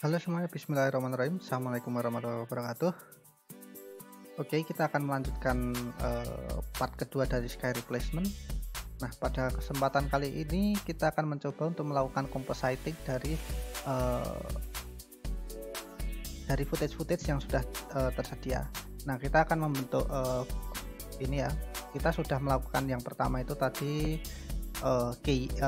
Halo semuanya, bismillahirrahmanirrahim. Assalamualaikum warahmatullahi wabarakatuh. Oke, kita akan melanjutkan part kedua dari sky replacement. Nah, pada kesempatan kali ini kita akan mencoba untuk melakukan compositing dari footage yang sudah tersedia. Nah, kita akan membentuk ini ya. Kita sudah melakukan yang pertama itu tadi 3D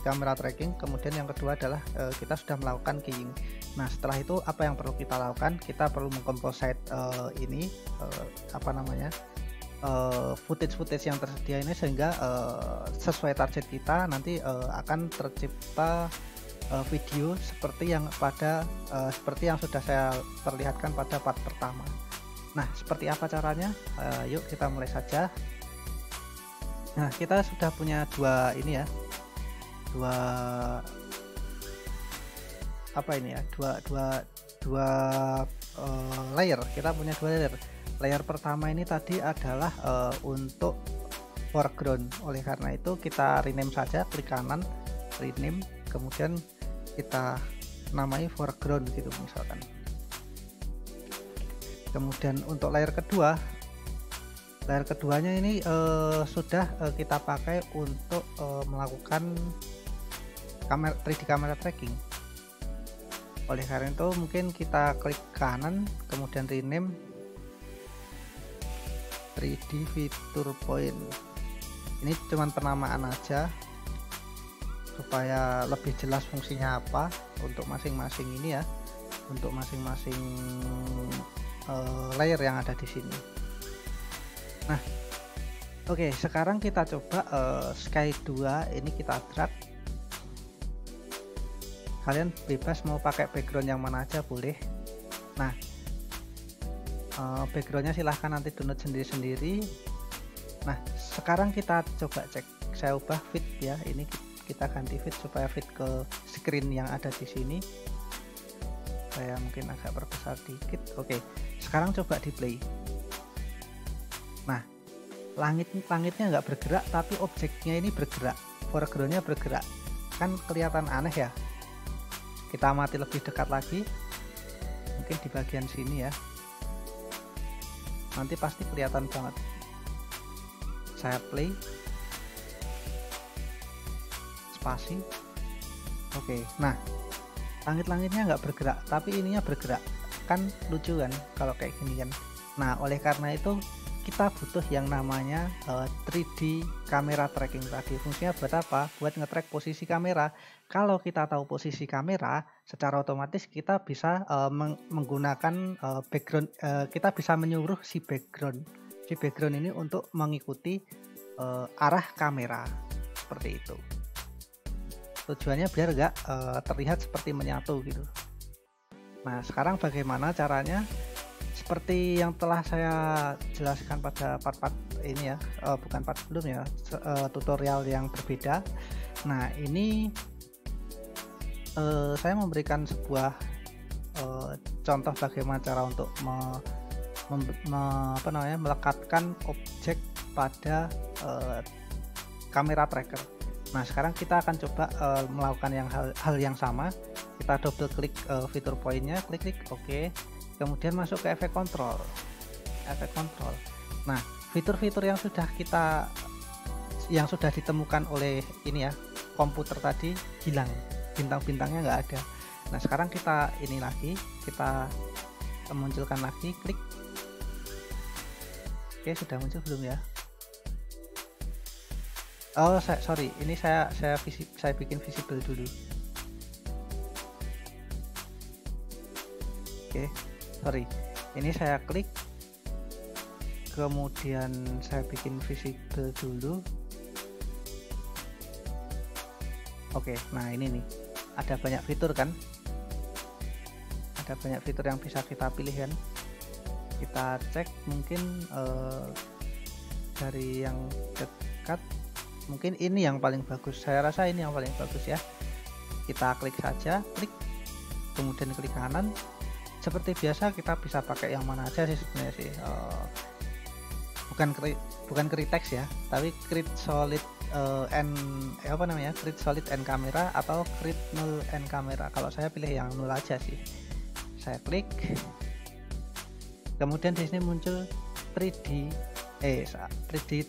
kamera tracking. Kemudian yang kedua adalah kita sudah melakukan keying. Nah, setelah itu apa yang perlu kita lakukan? Kita perlu mengcomposite footage yang tersedia ini sehingga sesuai target kita nanti akan tercipta video seperti yang sudah saya perlihatkan pada part pertama. Nah, seperti apa caranya? Yuk kita mulai saja. Nah, kita sudah punya dua layer. Kita punya dua layer. Layer pertama ini tadi adalah untuk foreground. Oleh karena itu kita rename saja, klik kanan, rename, kemudian kita namai foreground gitu misalkan. Kemudian untuk layer keduanya ini sudah kita pakai untuk melakukan 3D kamera tracking. Oleh karena itu mungkin kita klik kanan, kemudian rename 3D feature point. Ini cuman penamaan aja supaya lebih jelas fungsinya apa untuk masing-masing ini ya, untuk masing-masing layer yang ada di sini. Nah, oke, sekarang kita coba Sky 2 ini kita drag. Kalian bebas mau pakai background yang mana aja boleh. Nah, backgroundnya silahkan nanti download sendiri-sendiri. Nah, sekarang kita coba cek. Saya ubah fit ya, ini kita ganti fit supaya fit ke screen yang ada di sini. Saya mungkin agak perbesar dikit. Oke, sekarang coba di play. Nah, langitnya nggak bergerak, tapi objeknya ini bergerak, foregroundnya bergerak, kan kelihatan aneh ya. Kita amati lebih dekat lagi, mungkin di bagian sini ya, nanti pasti kelihatan banget. Saya play, spasi. Oke, nah langit-langitnya nggak bergerak, tapi ininya bergerak, kan lucu kan kalau kayak gini kan. Nah, oleh karena itu kita butuh yang namanya 3D kamera tracking tadi. Fungsinya buat apa? Buat nge-track posisi kamera. Kalau kita tahu posisi kamera, secara otomatis kita bisa menggunakan background. Kita bisa menyuruh si background ini untuk mengikuti arah kamera seperti itu. Tujuannya biar nggak terlihat seperti menyatu gitu. Nah, sekarang bagaimana caranya? Seperti yang telah saya jelaskan pada part-part ini ya, bukan part sebelumnya, tutorial yang berbeda. Nah, ini saya memberikan sebuah contoh bagaimana cara untuk melekatkan objek pada kamera tracker. Nah, sekarang kita akan coba melakukan hal yang sama. Kita double klik fitur pointnya, klik oke. Kemudian masuk ke efek kontrol. Nah, fitur-fitur yang sudah ditemukan oleh ini ya, komputer tadi hilang, bintang-bintangnya nggak ada. Nah, sekarang kita ini lagi, kita munculkan lagi, klik. Oke, sudah muncul belum ya? Oh, sorry, ini saya bikin visible dulu. Oke. Sorry, ini saya klik, kemudian saya bikin visible dulu. Oke, nah ini nih, ada banyak fitur kan, ada banyak fitur yang bisa kita pilih kan. Kita cek mungkin dari yang dekat, mungkin ini yang paling bagus. Saya rasa ini yang paling bagus ya. Kita klik saja, klik, kemudian klik kanan. Seperti biasa kita bisa pakai yang mana aja sih sebenarnya sih, bukan Kritex ya, tapi Solid create solid end camera atau create null end camera. Kalau saya pilih yang null aja sih. Saya klik, kemudian di sini muncul 3D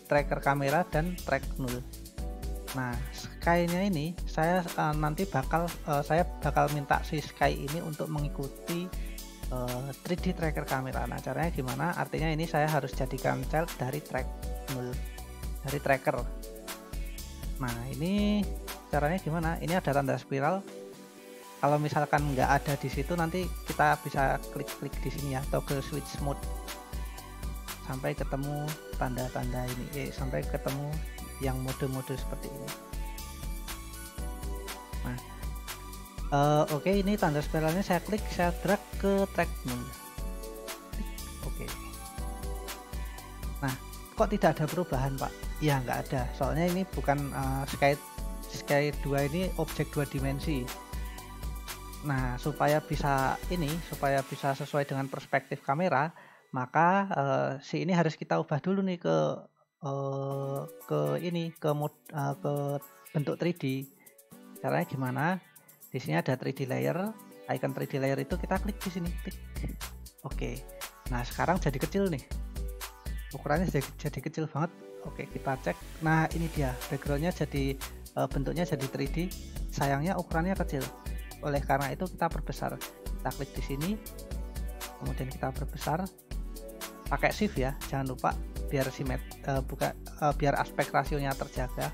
tracker kamera dan track null. Nah, sky-nya ini saya nanti saya bakal minta si sky ini untuk mengikuti 3D tracker kamera. Nah, caranya gimana? Artinya ini saya harus jadikan child dari track null, dari tracker. Nah, ini caranya gimana? Ini ada tanda spiral. Kalau misalkan nggak ada di situ, nanti kita bisa klik-klik di sini ya, toggle switch mode sampai ketemu tanda-tanda ini, sampai ketemu yang mode-mode seperti ini. Nah, oke, ini tanda spiralnya saya klik, saya drag ke track null. Oke. Nah, kok tidak ada perubahan, Pak? Ya, nggak ada, soalnya ini bukan Sky 2 ini objek 2 dimensi. Nah, supaya bisa sesuai dengan perspektif kamera, maka si ini harus kita ubah dulu nih ke bentuk 3D. Caranya gimana? Di sini ada 3D layer, icon 3D layer itu kita klik di sini, klik. Oke. Nah, sekarang jadi kecil nih. Ukurannya jadi kecil banget. Oke, kita cek. Nah, ini dia backgroundnya jadi bentuknya jadi 3D. Sayangnya ukurannya kecil. Oleh karena itu kita perbesar. Kita klik di sini, kemudian kita perbesar. Pakai shift ya, jangan lupa biar biar aspek rasionya terjaga.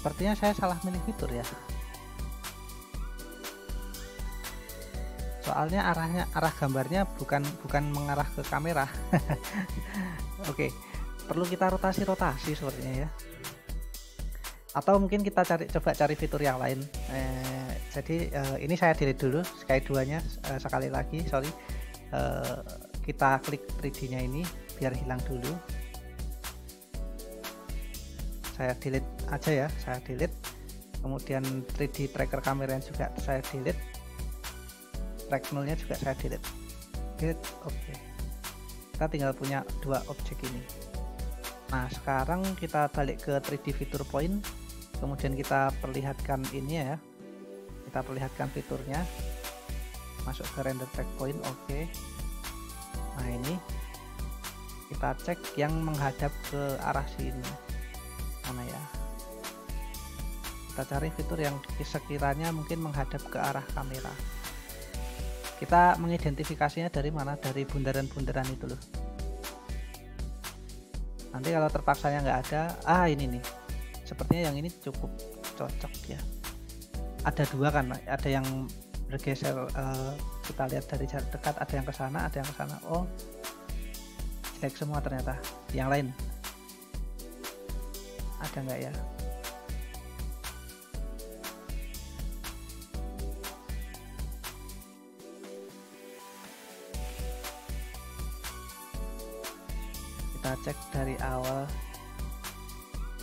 Sepertinya saya salah milih fitur ya. Soalnya arah gambarnya bukan mengarah ke kamera. Oke, perlu kita rotasi sepertinya ya. Atau mungkin kita coba cari fitur yang lain. Jadi ini saya delete dulu Sky 2 nya sekali lagi, sorry. Kita klik 3D nya ini biar hilang dulu. Saya delete aja ya, saya delete. Kemudian 3D tracker kamera juga saya delete. Track nullnya juga saya delete. Oke. Kita tinggal punya dua objek ini. Nah, sekarang kita balik ke 3D fitur point, kemudian kita perlihatkan ini ya, kita perlihatkan fiturnya, masuk ke render track point. Oke. Nah, ini kita cek yang menghadap ke arah sini, mana ya, kita cari fitur yang sekiranya mungkin menghadap ke arah kamera. Kita mengidentifikasinya dari mana? Dari bundaran-bundaran itu loh. Nanti kalau terpaksanya nggak ada, ini nih, sepertinya yang ini cukup cocok ya. Ada dua kan, ada yang bergeser, kita lihat dari jarak dekat, ada yang ke sana, ada yang ke sana. Oh, jelek semua ternyata. Yang lain ada nggak ya? Kita cek dari awal,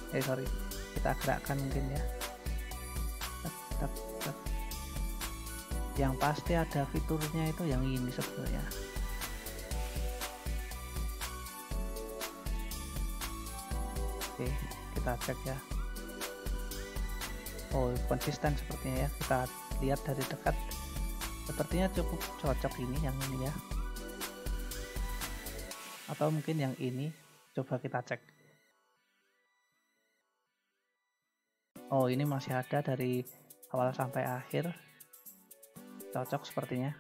kita gerakkan mungkin ya. Yang pasti ada fiturnya itu yang ini sebenarnya. Oke, kita cek ya. Oh, konsisten sepertinya ya. Kita lihat dari dekat, sepertinya cukup cocok ini, yang ini ya. Atau mungkin yang ini, coba kita cek. Oh, ini masih ada dari awal sampai akhir, cocok sepertinya.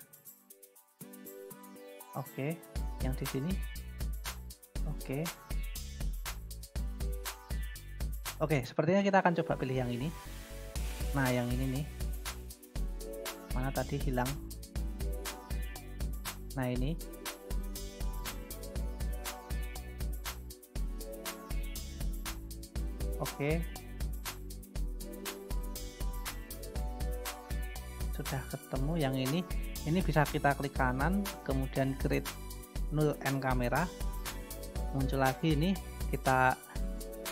Oke, yang di sini. Oke, sepertinya kita akan coba pilih yang ini. Nah, yang ini nih, mana tadi hilang. Nah, ini oke, sudah ketemu. Yang ini bisa kita klik kanan, kemudian create null end camera. muncul lagi. Ini kita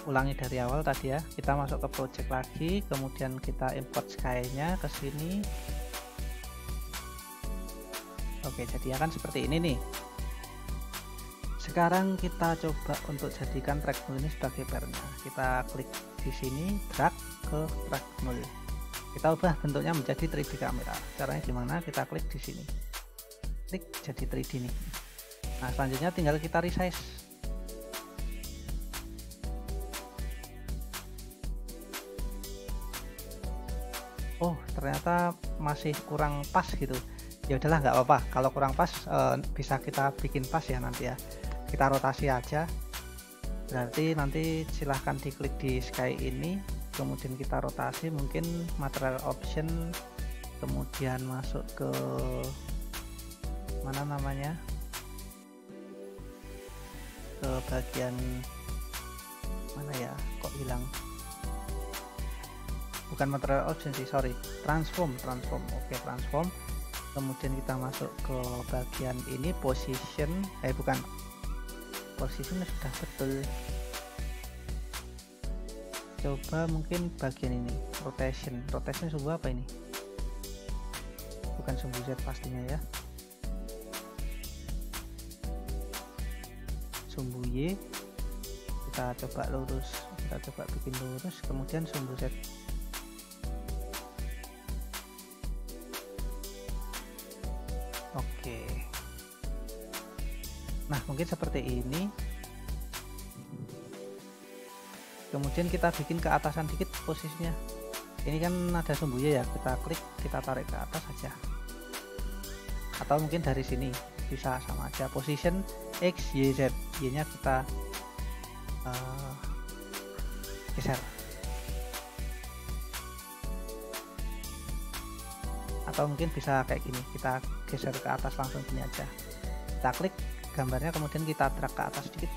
ulangi dari awal tadi ya, kita masuk ke project lagi, kemudian kita import sky-nya ke sini. Oke, jadi akan seperti ini nih. Sekarang kita coba untuk jadikan track 0 ini sebagai pair-nya. Kita klik di sini, drag ke track 0. Kita ubah bentuknya menjadi 3D kamera. Caranya gimana? Kita klik di sini, klik jadi 3D nih. Nah, selanjutnya tinggal kita resize. Oh, ternyata masih kurang pas gitu. Ya udahlah, nggak apa-apa. Kalau kurang pas bisa kita bikin pas ya nanti ya. Kita rotasi aja. Berarti nanti silahkan diklik di sky ini, kemudian kita rotasi, mungkin material option, kemudian masuk ke mana namanya, ke bagian mana ya, kok hilang, bukan material option sih, sorry, transform. Oke, transform. Kemudian kita masuk ke bagian ini, position, bukan, posisinya sudah betul. Coba mungkin bagian ini, rotation sumbu apa ini? Bukan sumbu Z pastinya ya. Sumbu Y kita coba lurus, kita coba bikin lurus, kemudian sumbu Z. Oke. Nah, mungkin seperti ini. Kemudian kita bikin ke atasan dikit posisinya. Ini kan ada sumbunya ya, kita klik, kita tarik ke atas aja. Atau mungkin dari sini bisa sama aja. Position X, Y, Z. Y-nya kita geser. Atau mungkin bisa kayak gini, kita geser ke atas langsung gini aja. Kita klik gambarnya, kemudian kita drag ke atas sedikit.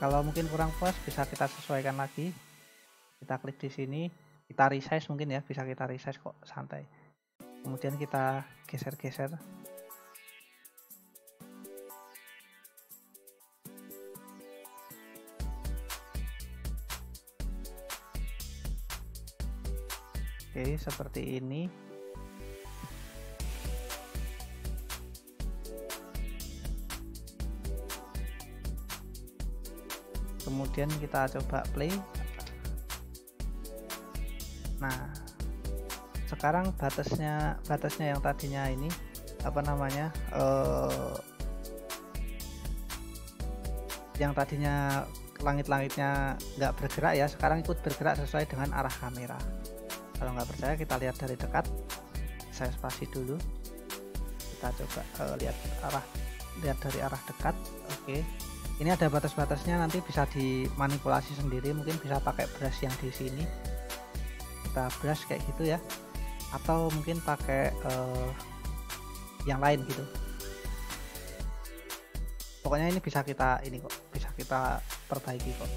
Kalau mungkin kurang puas bisa kita sesuaikan lagi. Kita klik di sini, kita resize mungkin ya, bisa kita resize kok, santai. Kemudian kita geser-geser. Oke, seperti ini. Kemudian kita coba play. Nah, sekarang batasnya yang tadinya ini apa namanya, yang tadinya langit-langitnya nggak bergerak ya, sekarang ikut bergerak sesuai dengan arah kamera. Kalau nggak percaya kita lihat dari dekat, saya spasi dulu, kita coba lihat dari arah dekat. Oke. Ini ada batas-batasnya, nanti bisa dimanipulasi sendiri, mungkin bisa pakai brush yang di sini, kita brush kayak gitu ya, atau mungkin pakai yang lain gitu. Pokoknya ini bisa kita perbaiki kok.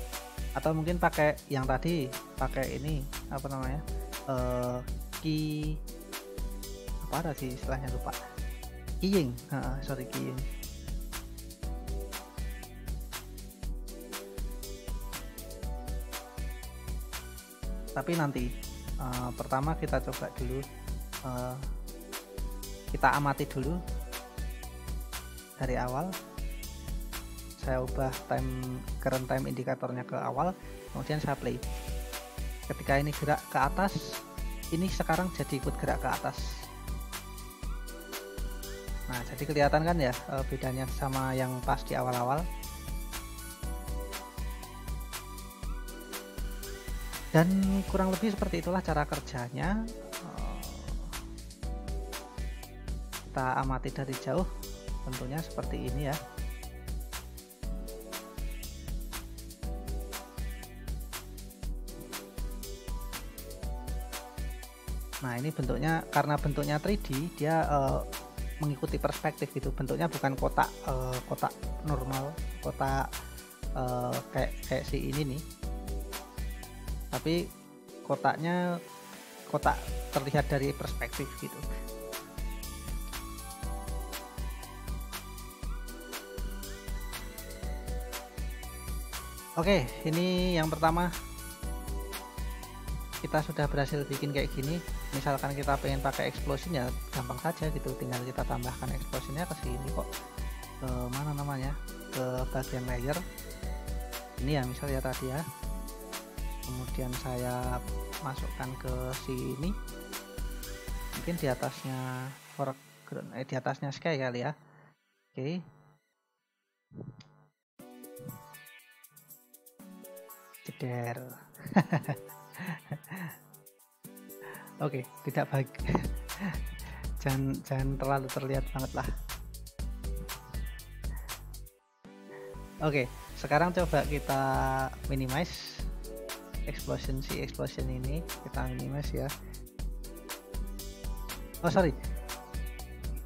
Atau mungkin pakai yang tadi, pakai ini apa namanya, key apa ada sih istilahnya, lupa, keying, keying. Tapi nanti pertama kita coba dulu, kita amati dulu dari awal. Saya ubah current time indikatornya ke awal, kemudian saya play. Ketika ini gerak ke atas, ini sekarang jadi ikut gerak ke atas. Nah, jadi kelihatan kan ya bedanya sama yang pas di awal-awal. Dan kurang lebih seperti itulah cara kerjanya. Kita amati dari jauh, tentunya seperti ini ya. Nah, ini bentuknya, karena bentuknya 3D, dia mengikuti perspektif gitu. Bentuknya bukan kotak normal, kotak kayak si ini nih. Tapi kotaknya kotak terlihat dari perspektif gitu. Oke, ini yang pertama kita sudah berhasil bikin kayak gini. Misalkan kita pengen pakai explosion ya gampang saja gitu, tinggal kita tambahkan explosionnya ke sini kok, ke mana namanya, ke bagian layer ini ya misal ya tadi ya. Kemudian saya masukkan ke sini, mungkin di atasnya foreground, di atasnya sky kali ya. Oke, jeder. Oke, tidak baik. jangan terlalu terlihat banget lah. Oke, sekarang coba kita minimize explosion, si explosion ini kita minimize ya. Oh sorry,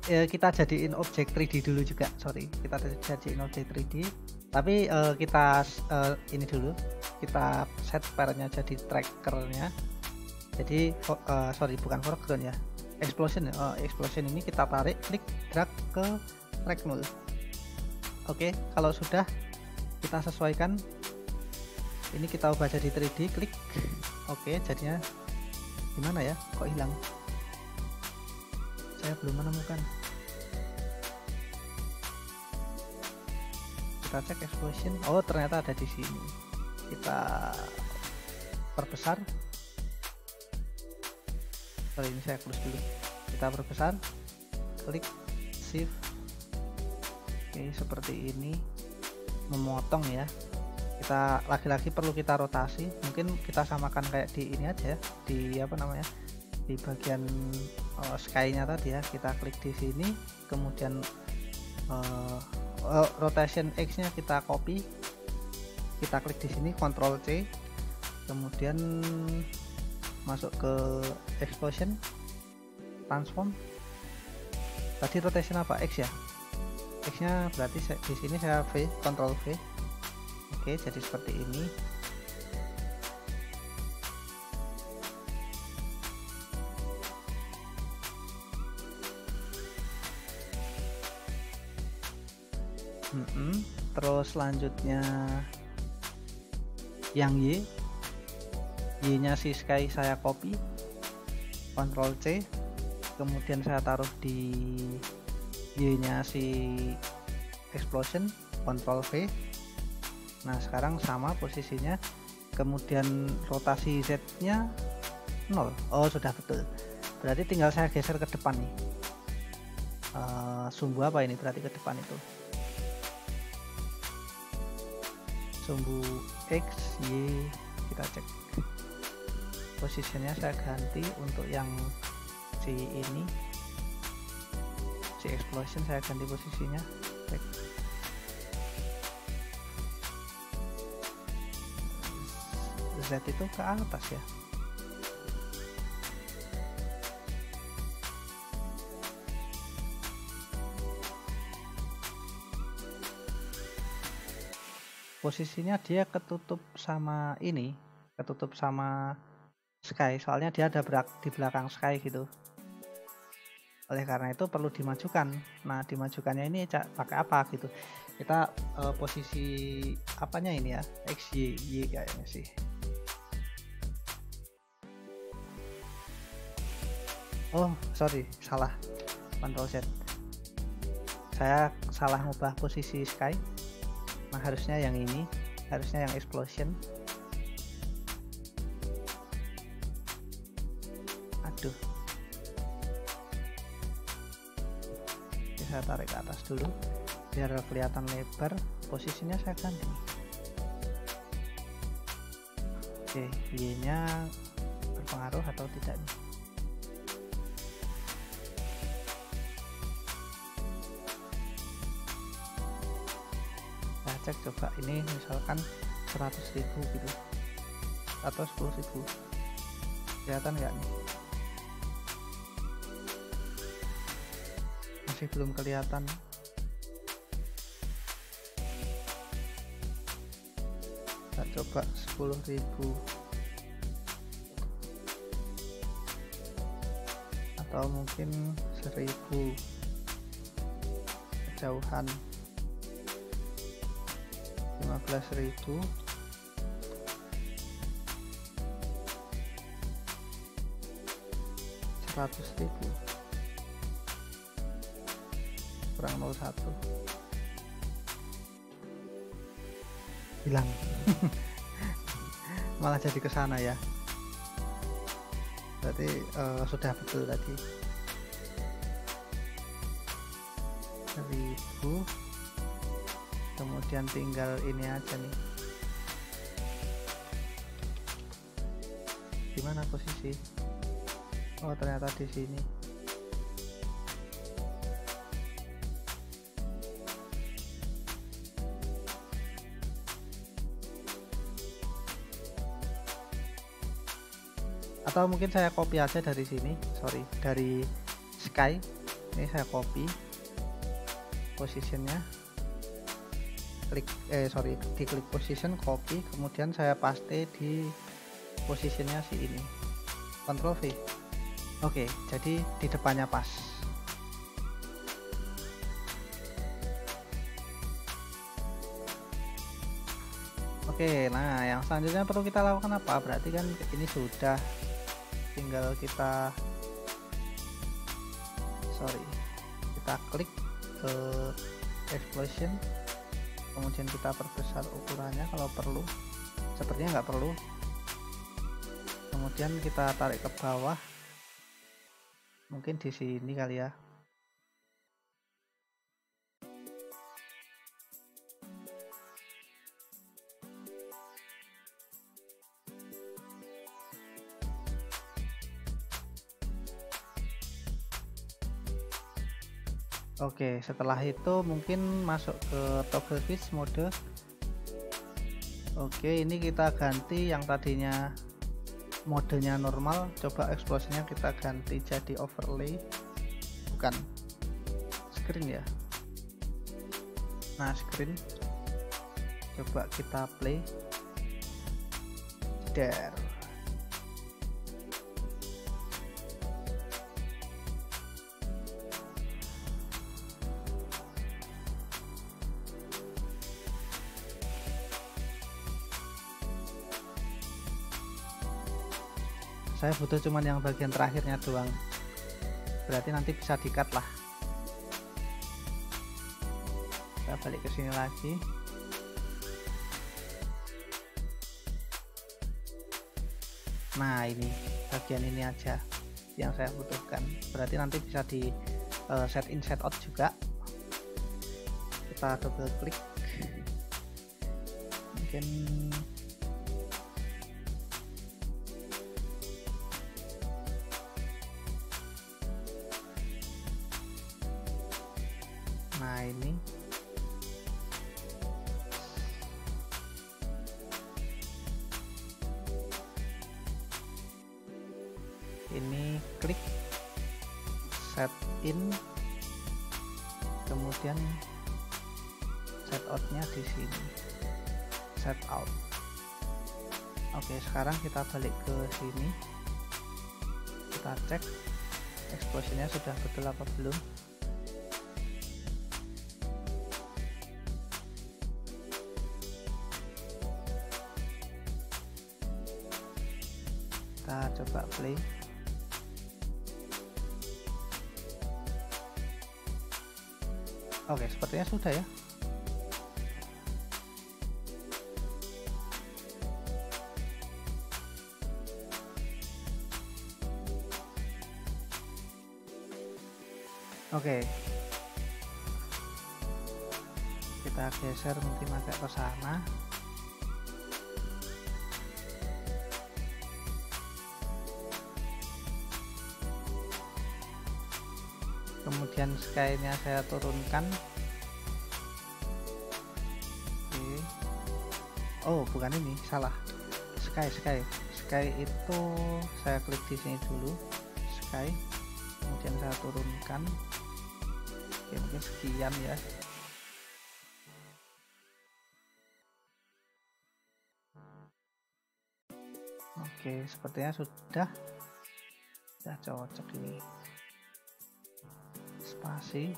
kita jadiin objek 3D dulu juga. Sorry, kita jadiin objek 3D, tapi kita ini dulu, kita set parenya jadi trackernya. Jadi sorry, bukan foreground ya, explosion. Explosion ini kita tarik, klik, drag ke track null. Oke, kalau sudah kita sesuaikan, ini kita ubah jadi 3D, klik. Oke, jadinya gimana ya, kok hilang, saya belum menemukan. Kita cek explosion, oh ternyata ada di sini. Kita perbesar. Sorry, ini saya close dulu. Kita perbesar, klik shift. Oke, seperti ini, memotong ya. Kita lagi-lagi perlu kita rotasi, mungkin kita samakan kayak di ini aja ya, di apa namanya, di bagian sky-nya tadi ya. Kita klik di sini, kemudian rotation X nya kita copy, kita klik di sini, Ctrl C, kemudian masuk ke explosion, transform. Tadi rotation apa, X ya, X nya berarti di sini saya V, Ctrl V. Oke, jadi seperti ini. Terus selanjutnya yang Y nya si sky saya copy, Ctrl C, kemudian saya taruh di Y nya si explosion, Ctrl V. Nah sekarang sama posisinya, kemudian rotasi Z nya 0. Oh sudah betul, berarti tinggal saya geser ke depan nih. Sumbu apa ini, berarti ke depan itu sumbu X, Y. Kita cek posisinya, saya ganti untuk yang si ini, si explosion, saya ganti posisinya. Cek. Z itu ke atas ya. Posisinya dia ketutup sama ini, ketutup sama sky, soalnya dia ada di belakang sky gitu. Oleh karena itu perlu dimajukan. Nah dimajukannya ini pakai apa gitu, kita posisi apanya ini ya, X, Y kayaknya sih. Oh sorry, salah, Ctrl Z, saya salah ngubah posisi sky. Nah harusnya yang ini, harusnya yang explosion. Aduh, oke, saya tarik ke atas dulu biar kelihatan lebar. Posisinya saya ganti. Oke, Y nya berpengaruh atau tidak nih? Cek coba, ini misalkan 100.000 gitu atau 10.000, kelihatan nggak nih? Masih belum kelihatan. Kita coba 10.000 atau mungkin 1.000 kejauhan, 15.000. 100.000 kurang 01 hilang. Malah jadi ke sana ya, berarti sudah betul tadi 1000, kemudian tinggal ini aja nih, di mana posisi, oh ternyata di sini. Atau mungkin saya copy aja dari sini, sorry, dari Sky ini saya copy positionnya, klik diklik position, copy, kemudian saya paste di posisinya si ini, Ctrl V. Oke, jadi di depannya pas. Oke, nah yang selanjutnya perlu kita lakukan apa? Berarti kan ini sudah, tinggal kita klik ke explosion, kemudian kita perbesar ukurannya kalau perlu, sepertinya nggak perlu, kemudian kita tarik ke bawah, mungkin di sini kali ya. Oke, setelah itu mungkin masuk ke toggle switch mode. Oke, ini kita ganti yang tadinya modenya normal, coba explosinya kita ganti jadi overlay, bukan screen ya. Nah, screen, coba kita play. There. Saya butuh cuman yang bagian terakhirnya doang, berarti nanti bisa di-cut lah. Kita balik ke sini lagi. Nah, ini bagian ini aja yang saya butuhkan, berarti nanti bisa di set in set out juga. Kita double klik, mungkin nah ini klik set in, kemudian set outnya di sini, set out. Oke, sekarang kita balik ke sini, kita cek exposure-nya sudah betul apa belum. Kita coba play. Oke, sepertinya sudah ya. Oke, kita geser mungkin agak ke sana. Kemudian sky-nya saya turunkan. Oke. Oh, bukan ini, salah. Sky itu saya klik di sini dulu, sky. Kemudian saya turunkan. Oke, mungkin sekian ya. Oke, sepertinya sudah cocok ini. Spasi.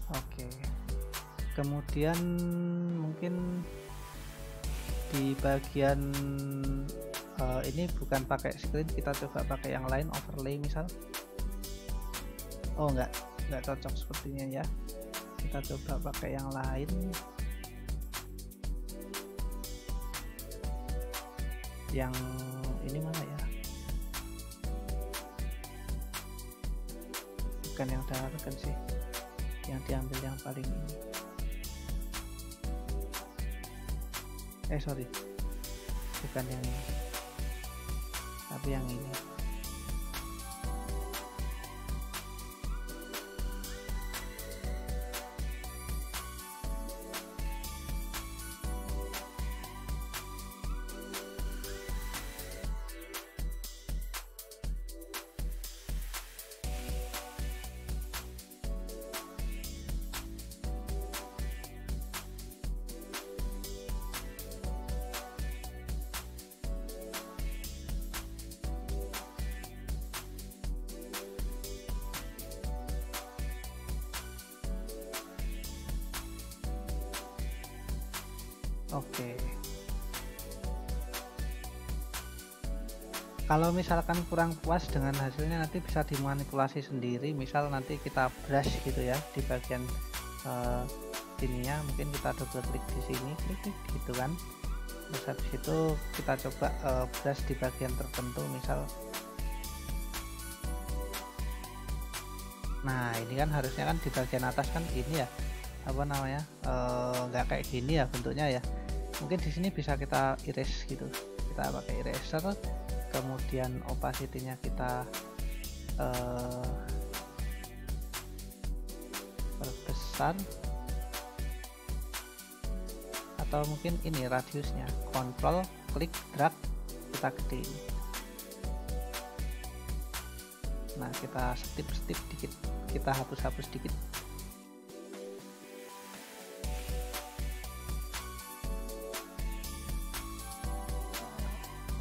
Oke, kemudian mungkin di bagian ini bukan pakai screen, kita coba pakai yang lain, overlay misal. Oh enggak cocok sepertinya ya, kita coba pakai yang lain. Yang ini mana ya, bukan yang darken sih, yang diambil yang paling ini, sorry, bukan yang ini tapi yang ini. Oke. Kalau misalkan kurang puas dengan hasilnya, nanti bisa dimanipulasi sendiri. Misal nanti kita brush gitu ya di bagian ininya, mungkin kita double klik di sini, klik gitu kan. Terus habis itu kita coba brush di bagian tertentu, misal. Nah ini kan harusnya kan di bagian atas kan ini ya, apa namanya, nggak kayak gini ya bentuknya ya. Mungkin di sini bisa kita erase gitu, kita pakai eraser, kemudian opacity-nya kita perbesar, atau mungkin ini radiusnya, kontrol klik drag kita gedein. Nah kita stip dikit, kita hapus dikit.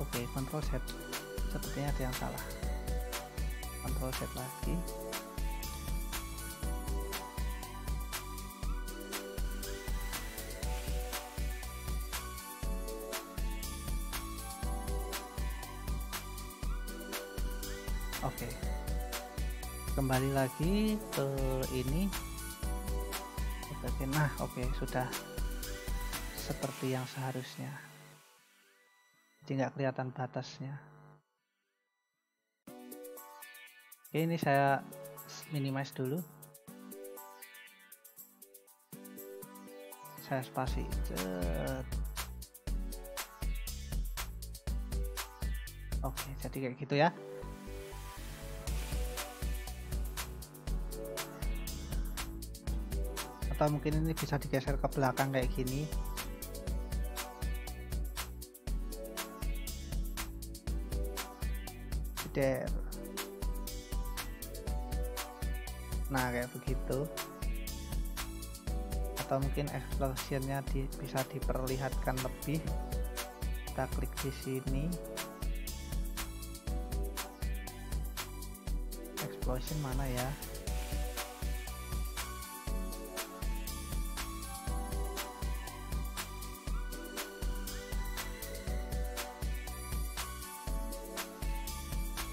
Oke, Ctrl Z, sepertinya ada yang salah. Ctrl Z lagi. Oke, kembali lagi ke ini. Nah, oke, sudah seperti yang seharusnya. Jadi nggak kelihatan batasnya. Oke, ini saya minimize dulu, saya spasi. Oke, jadi kayak gitu ya. Atau mungkin ini bisa digeser ke belakang kayak gini. Nah kayak begitu. Atau mungkin explosionnya bisa diperlihatkan lebih. Kita klik di sini, explosion mana ya,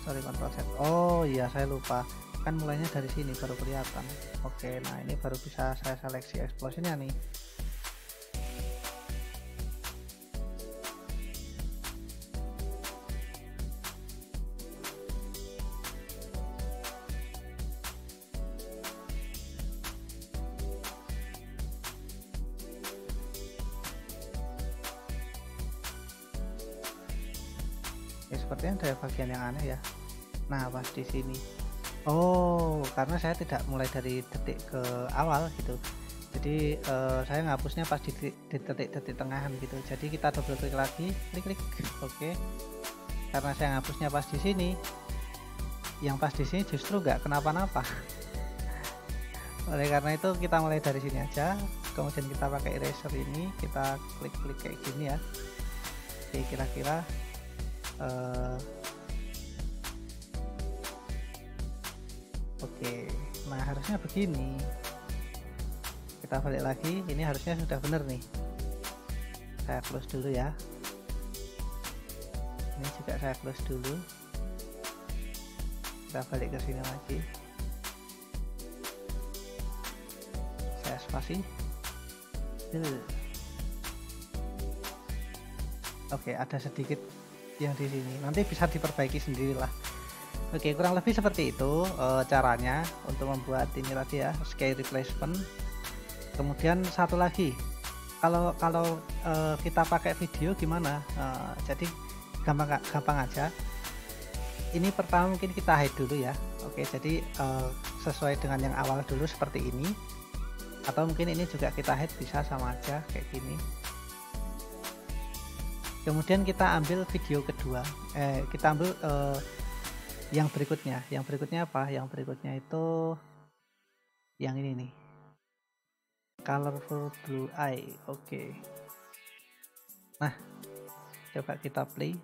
sorry, Ctrl Z. Oh iya, saya lupa, kan mulainya dari sini baru kelihatan. Oke, nah ini baru bisa saya seleksi explosionnya nih. Sepertinya ada bagian yang aneh ya. Nah pas di sini, oh karena saya tidak mulai dari detik ke awal gitu, jadi saya ngapusnya pas di detik tengahan gitu. Jadi kita double klik lagi, klik oke. Karena saya ngapusnya pas di sini, yang pas di sini justru nggak kenapa-napa. Oleh karena itu kita mulai dari sini aja, kemudian kita pakai eraser ini, kita klik kayak gini ya. Oke, kira-kira oke, nah harusnya begini. Kita balik lagi, ini harusnya sudah benar nih. Saya close dulu ya. Ini juga saya close dulu, kita balik ke sini lagi, saya spasi. Oke, ada sedikit yang di sini, nanti bisa diperbaiki sendirilah. Oke, kurang lebih seperti itu caranya untuk membuat ini tadi ya, sky replacement. Kemudian satu lagi, kalau kita pakai video gimana? Jadi gampang aja. Ini pertama mungkin kita hide dulu ya. Oke, jadi sesuai dengan yang awal dulu seperti ini, atau mungkin ini juga kita hide, bisa sama aja kayak gini. Kemudian kita ambil video kedua, kita ambil yang berikutnya. Yang berikutnya apa? Yang berikutnya itu yang ini nih, colorful blue eye. Oke. Nah, coba kita play.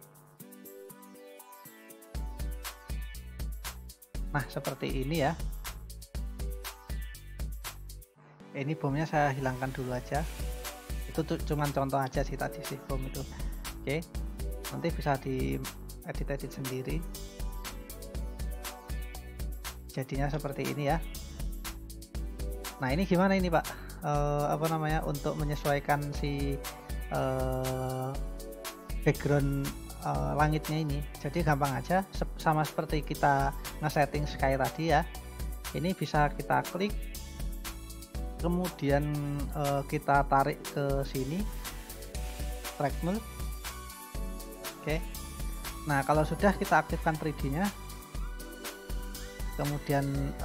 Nah, seperti ini ya. Ini bomnya saya hilangkan dulu aja. Itu cuman contoh aja sih tadi sih bom itu. Oke, nanti bisa di edit sendiri. Jadinya seperti ini ya. Nah, ini gimana ini Pak? Apa namanya, untuk menyesuaikan si background langitnya ini. Jadi gampang aja, sama seperti kita ngesetting sky tadi ya. Ini bisa kita klik, kemudian kita tarik ke sini, track mode. Oke. Nah, kalau sudah kita aktifkan 3D-nya, kemudian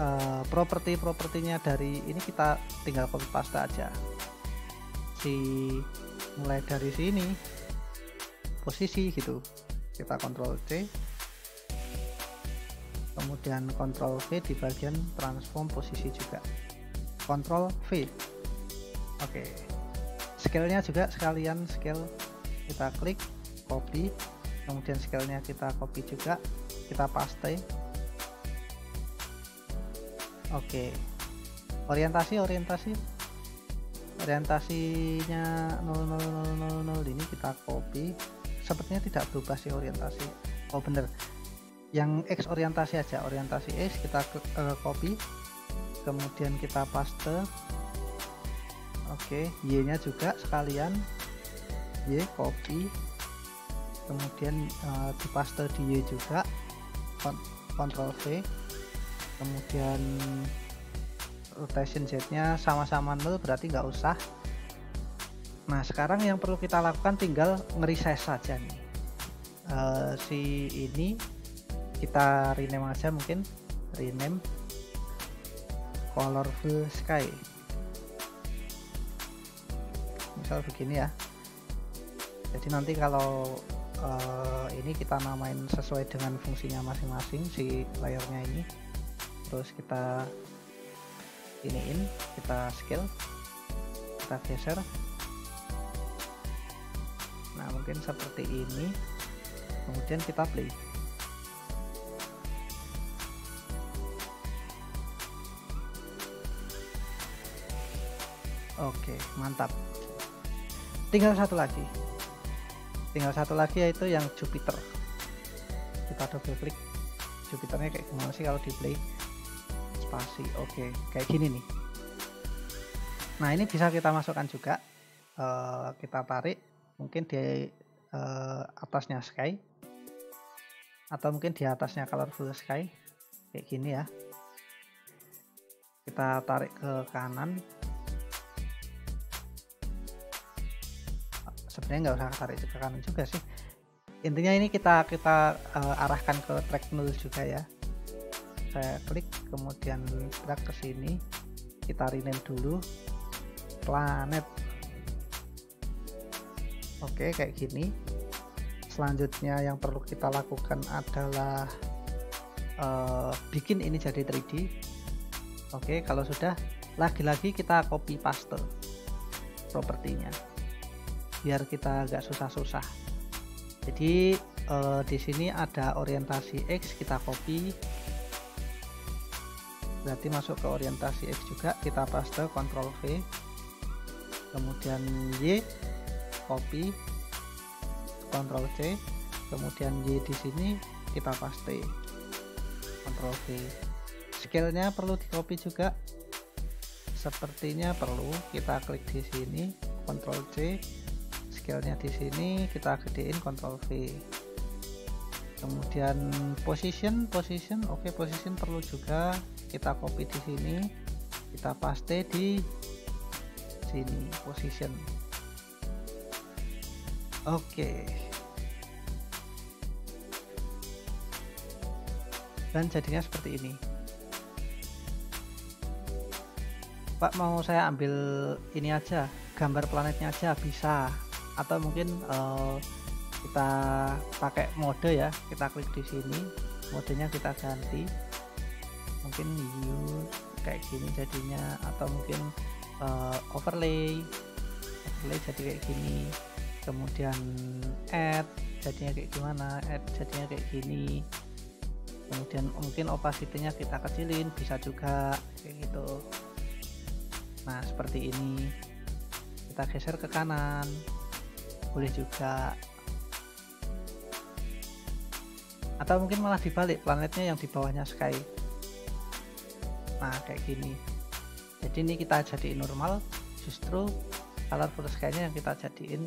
propertinya dari ini kita tinggal copy paste aja. Mulai dari sini posisi gitu, kita Ctrl C, kemudian Ctrl V di bagian transform posisi juga, Ctrl V. Oke, scale-nya juga sekalian scale kita klik, copy, kemudian scale-nya kita copy juga, kita paste. Oke, orientasinya 0000 ini kita copy. Sepertinya tidak berubah sih orientasi. Oh bener, yang X orientasi aja, orientasi X kita copy, kemudian kita paste. Oke, Y nya juga sekalian, Y copy, kemudian dipaste di Y juga, Ctrl V, kemudian rotation Z nya sama-sama 0, berarti nggak usah. Nah, sekarang yang perlu kita lakukan tinggal nge-resize saja nih. Si ini kita rename aja, mungkin rename colorful sky, misal begini ya. Jadi nanti kalau ini kita namain sesuai dengan fungsinya masing-masing si layernya ini, terus kita iniin, kita scale, kita geser. Nah, mungkin seperti ini, kemudian kita play. Oke, mantap. Tinggal satu lagi yaitu yang Jupiter. Kita double klik Jupiternya, kayak gimana sih kalau di play, spasi. Oke, kayak gini nih. Nah, ini bisa kita masukkan juga, kita tarik mungkin di atasnya sky, atau mungkin di atasnya colorful sky, kayak gini ya. Kita tarik ke kanan, sebenarnya nggak usah tarik ke kanan juga sih, intinya ini kita arahkan ke track 0 juga ya. Saya klik, kemudian drag ke sini, kita rename dulu planet. Oke, kayak gini. Selanjutnya yang perlu kita lakukan adalah bikin ini jadi 3D. Oke, kalau sudah, lagi-lagi kita copy paste propertinya biar kita agak susah-susah. Jadi di sini ada orientasi X, kita copy, berarti masuk ke orientasi X juga, kita paste, Ctrl V, kemudian Y, copy, Ctrl C, kemudian Y di sini kita paste, Ctrl V. Scale-nya perlu di copy juga, sepertinya perlu. Kita klik di sini, Ctrl C, scale-nya di sini kita gedein, Ctrl V. Kemudian position, oke, position perlu juga, kita copy di sini, kita paste di sini, position. Oke. Dan jadinya seperti ini. Pak, mau saya ambil ini aja, gambar planetnya aja bisa, atau mungkin kita pakai mode ya, kita klik di sini, modenya kita ganti, mungkin use kayak gini jadinya, atau mungkin overlay jadi kayak gini, kemudian add jadinya kayak gimana, add jadinya kayak gini, kemudian mungkin opacity-nya kita kecilin, bisa juga kayak gitu. Nah seperti ini, kita geser ke kanan boleh juga, atau mungkin malah dibalik, planetnya yang di bawahnya sky. Nah kayak gini, jadi ini kita jadiin normal, justru colorful sky-nya yang kita jadiin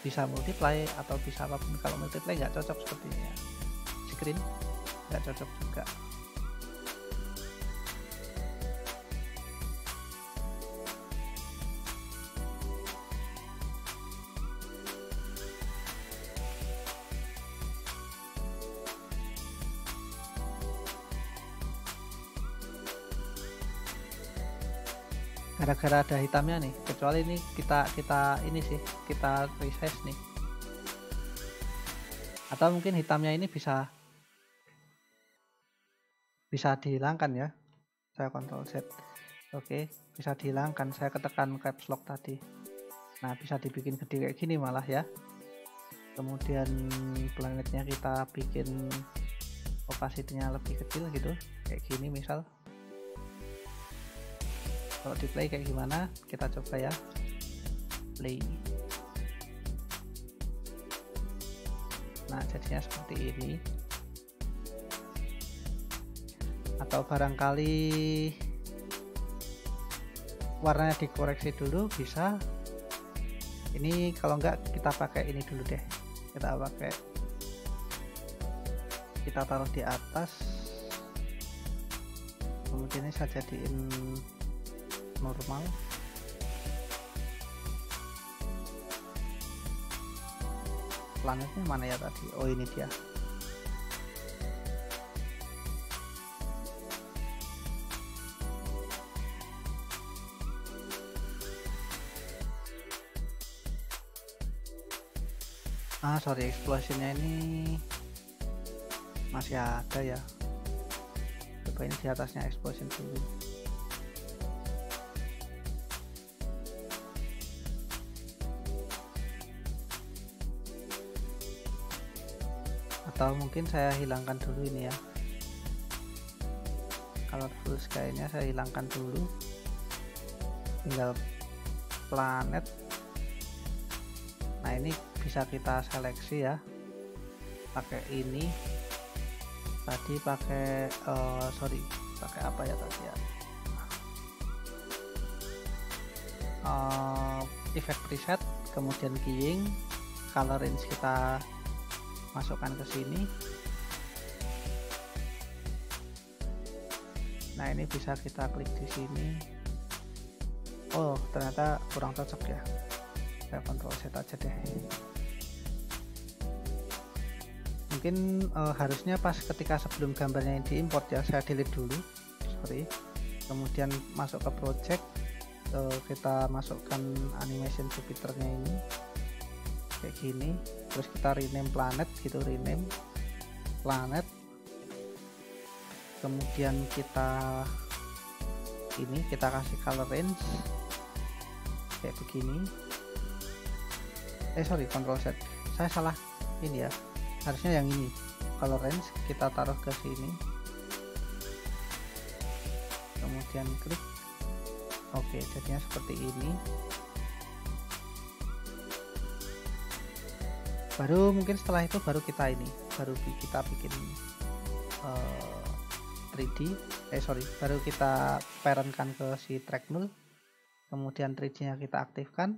bisa multiply atau bisa apapun. Kalau multiply nggak cocok sepertinya, screen nggak cocok juga. Gara-gara ada hitamnya nih, kecuali ini kita ini sih kita resize nih, atau mungkin hitamnya ini bisa dihilangkan ya. Saya Ctrl Z, oke, bisa dihilangkan, saya ketekan caps lock tadi. Nah bisa dibikin gede kayak gini malah ya. Kemudian planetnya kita bikin opacity-nya lebih kecil gitu, kayak gini misal. Kalau di play kayak gimana, kita coba ya, play. Nah jadinya seperti ini. Atau barangkali warnanya dikoreksi dulu bisa. Ini kalau enggak kita pakai ini dulu deh, kita taruh di atas, kemudian ini saya jadiin normal. Planetnya mana ya tadi? Oh ini dia. Sorry, explosionnya ini masih ada ya. Coba ini di atasnya explosion dulu. Atau mungkin saya hilangkan dulu ini ya, colorful sky-nya saya hilangkan dulu, tinggal planet. Nah ini bisa kita seleksi ya, pakai ini tadi, pakai pakai apa ya tadi ya, effect preset, kemudian keying, color range kita masukkan ke sini. Nah ini bisa kita klik di sini. Oh ternyata kurang cocok ya, saya Ctrl Z aja deh. Mungkin harusnya pas ketika sebelum gambarnya yang diimport ya, saya delete dulu, sorry. Kemudian masuk ke project, kita masukkan animation Jupiternya ini kayak gini, terus kita rename planet gitu, rename planet, kemudian kita kasih color range kayak begini. Sorry, Ctrl Z, saya salah ini ya, harusnya yang ini, color range kita taruh ke sini, kemudian klik. Oke, jadinya seperti ini. Baru mungkin setelah itu baru kita bikin 3D baru kita parentkan ke si track null, kemudian 3D nya kita aktifkan,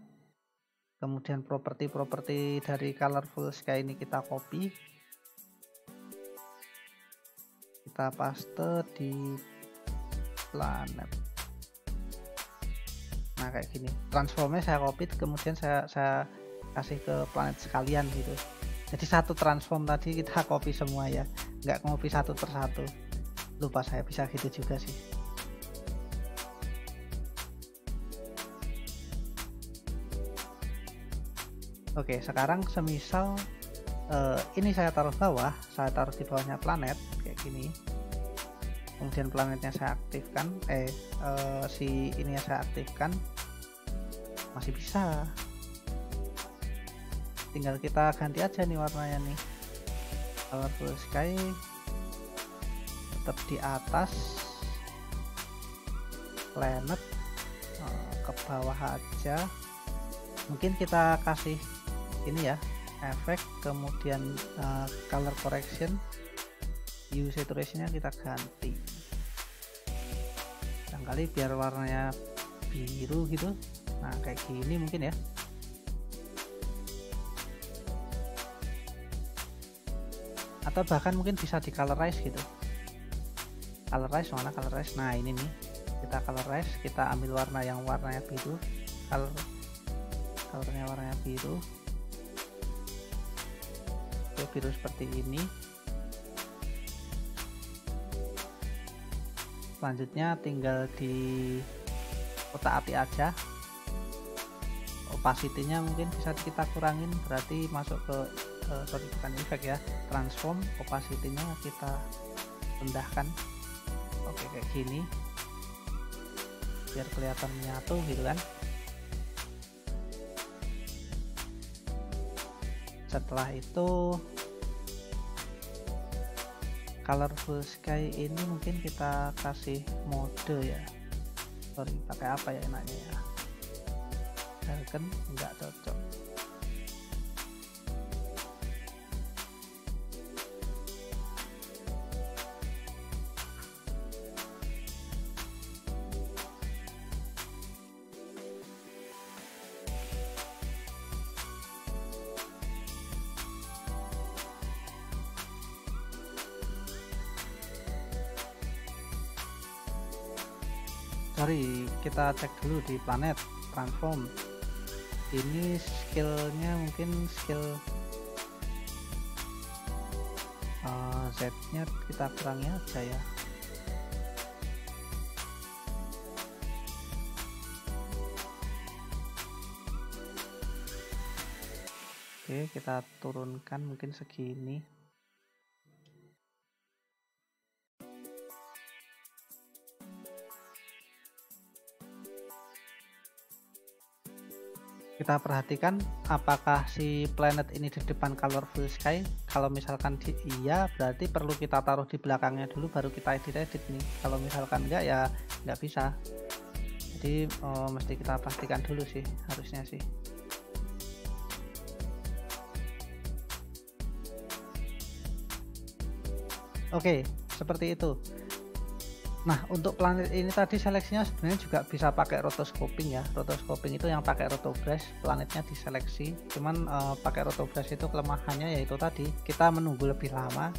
kemudian properti dari colorful sky ini kita copy, kita paste di planet. Nah kayak gini, transformnya saya copy, kemudian saya kasih ke planet sekalian gitu. Jadi satu transform tadi kita copy semua ya, nggak copy satu persatu. Lupa saya bisa gitu juga sih. Oke, sekarang semisal ini saya taruh di bawahnya planet kayak gini, kemudian planetnya saya aktifkan, si ini saya aktifkan, masih bisa. Tinggal kita ganti aja nih warnanya nih, colorful sky tetap di atas, planet ke bawah aja. Mungkin kita kasih ini ya, efek, kemudian color correction, hue saturation nya kita ganti, barangkali biar warnanya biru gitu. Nah kayak gini mungkin ya. Atau bahkan mungkin bisa di colorize gitu. Colorize mana colorize? Nah ini nih, kita colorize, kita ambil warna yang warnanya biru, colornya warnanya biru. Oke, biru seperti ini. Selanjutnya tinggal di kotak-atik aja. Opacity-nya mungkin bisa kita kurangin, berarti masuk ke bukan efek ya, transform, opacity-nya kita rendahkan. Oke kayak gini, biar kelihatan menyatu gitu kan. Setelah itu colorful sky ini mungkin kita kasih mode ya, pakai apa ya enaknya ya, darken enggak cocok. Kita cek dulu di planet transform. Ini skillnya mungkin skill Z nya kita kurangi aja ya. Oke, kita turunkan mungkin segini. Kita perhatikan apakah si planet ini di depan colorful sky. Kalau misalkan iya, berarti perlu kita taruh di belakangnya dulu baru kita edit nih. Kalau misalkan enggak ya nggak bisa. Jadi mesti kita pastikan dulu sih, harusnya sih. Oke, seperti itu. Nah untuk planet ini tadi seleksinya sebenarnya juga bisa pakai rotoscoping ya. Rotoscoping itu yang pakai rotobrush, planetnya diseleksi. Cuman pakai rotobrush itu kelemahannya yaitu tadi kita menunggu lebih lama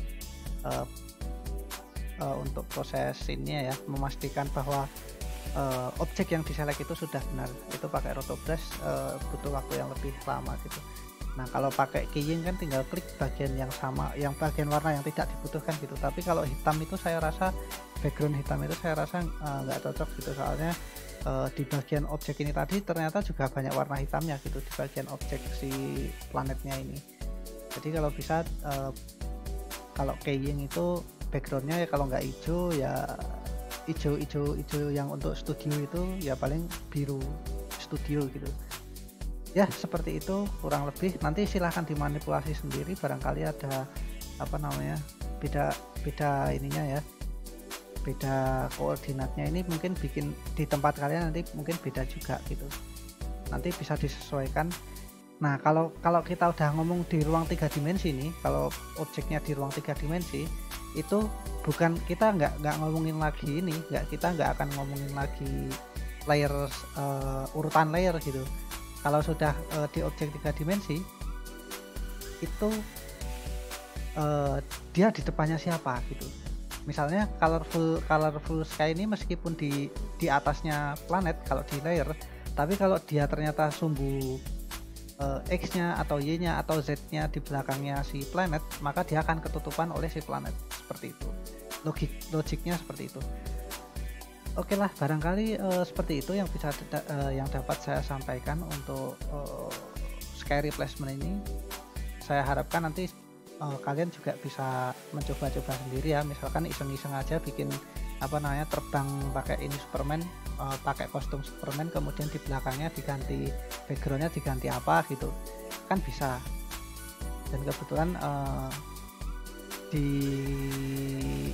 untuk proses ini ya, memastikan bahwa objek yang diselect itu sudah benar. Itu pakai rotobrush butuh waktu yang lebih lama gitu. Nah kalau pakai keying kan tinggal klik bagian yang sama, yang bagian warna yang tidak dibutuhkan gitu. Tapi kalau hitam itu saya rasa, background hitam itu saya rasa nggak cocok gitu, soalnya di bagian objek ini tadi ternyata juga banyak warna hitamnya gitu di bagian objek si planetnya ini. Jadi kalau bisa kalau keying itu backgroundnya ya kalau nggak hijau ya hijau yang untuk studio itu ya paling biru studio gitu. Ya seperti itu kurang lebih. Nanti silahkan dimanipulasi sendiri, barangkali ada apa namanya beda ininya ya, beda koordinatnya. Ini mungkin bikin di tempat kalian nanti mungkin beda juga gitu, nanti bisa disesuaikan. Nah, kalau kalau kita udah ngomong di ruang 3 dimensi nih, kalau objeknya di ruang 3 dimensi, itu bukan kita nggak ngomongin lagi ini, kita nggak akan ngomongin lagi layer, urutan layer gitu. Kalau sudah, di objek 3 dimensi, itu, eee, dia di depannya siapa gitu. Misalnya colorful colorful sky ini meskipun di atasnya planet kalau di layer, tapi kalau dia ternyata sumbu X-nya atau Y-nya atau Z-nya di belakangnya si planet, maka dia akan ketutupan oleh si planet, seperti itu. Logiknya seperti itu. Oke lah, barangkali seperti itu yang bisa yang dapat saya sampaikan untuk sky replacement ini. Saya harapkan nanti kalian juga bisa mencoba-coba sendiri ya, misalkan iseng-iseng aja bikin apa namanya, terbang pakai ini Superman, pakai kostum Superman, kemudian di belakangnya diganti backgroundnya diganti apa gitu, kan bisa. Dan kebetulan di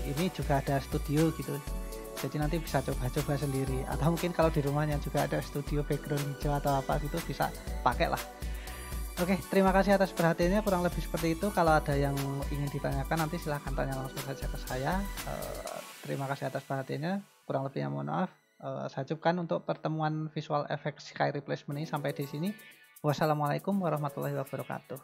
ini juga ada studio gitu, jadi nanti bisa coba-coba sendiri, atau mungkin kalau di rumahnya juga ada studio background hijau atau apa gitu, bisa pakai lah. Oke, terima kasih atas perhatiannya, kurang lebih seperti itu. Kalau ada yang ingin ditanyakan nanti silahkan tanya langsung saja ke saya. Terima kasih atas perhatiannya, kurang lebihnya mohon maaf. Saya cukupkan untuk pertemuan visual effect sky replacement ini sampai di sini. Wassalamualaikum warahmatullahi wabarakatuh.